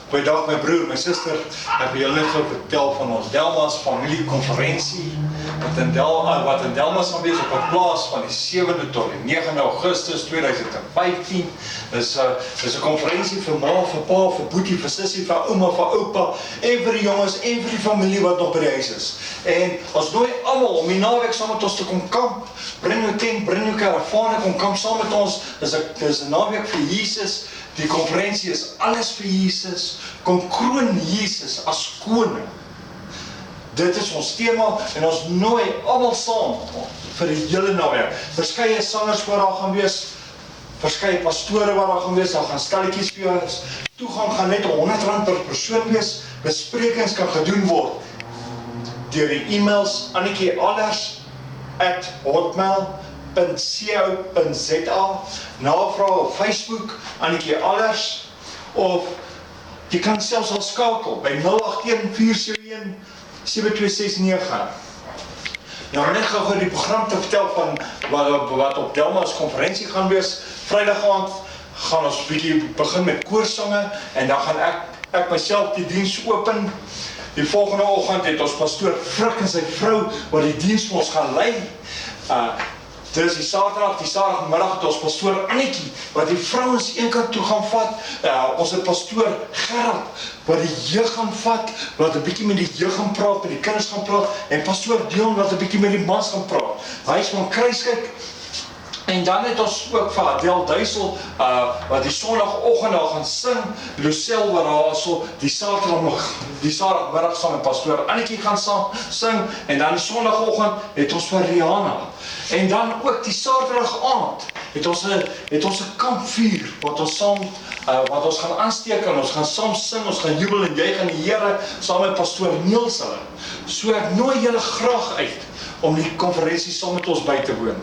Goeiedag my broer, my suster. Ek wil julle net gou vertel van ons Delmas familiekonferensie wat in Delmas gaan wees op 'n plaas van die 7de tot die 9de Augustus 2015. Dis 'n konferensie vir ma, vir pa, vir boetie, vir sussie, vir ouma, vir oupa en vir die jonges en vir die familie wat nog by die huis is. En ons nooi almal om die naweek saam met ons te kom kamp. Bring jou tent, bring jou karavaan, kom kamp saam met ons. Dis 'n naweek vir Jesus. Die konferensie is alles vir Jesus. Kom kroon Jesus as koning. Dit is ons tema en ons nooi almal saam vir die hele naweek. Verskeie sangers wat daar gaan wees, verskeie pastore wat daar gaan wees, daar gaan stalletjies vir jou is. Toegang gaan net R100 per persoon wees. Besprekings kan gedoen word deur die e-mails annetjie@hotmail.co.za, navraag op Facebook Annetjie Allers, of jy kan selfs al skakel by 081-471-7269. Nou net gou die program te vertel van wat op Delmas konferensie gaan wees. Vrydag aand gaan ons bietjie begin met koorsange en dan gaan ek myself die diens open. Die volgende oggend het ons pastoor Frik en sy vrou wat die diens vir ons gaan lei. Dis die Saterdagmiddag het ons pastoor Annetjie wat die vrouens eenkant toe gaan vat. Ons het pastoor Gerard wat die jeug gaan vat, wat 'n bietjie met die jeug gaan praat, met die kinders gaan praat, en pastoor Dion wat 'n bietjie met die mans gaan praat. Hy is van Kruiskyk. En dan het ons ook vir Adel Duisel wat die Sondagoggend daar gaan sing. Lucelle wat daar so die Saterdagmiddag saam met pastoor Annetjie gaan sing. En dan die Sondagoggend het ons vir Rihanna. En dan ook die Saterdag aand het ons 'n kampvuur wat ons gaan aansteek en ons gaan saam sing, ons gaan jubel en juig aan die Here saam met pastoor Niels hulle. So ek nooi julle graag uit om die konferensie saam met ons by te woon.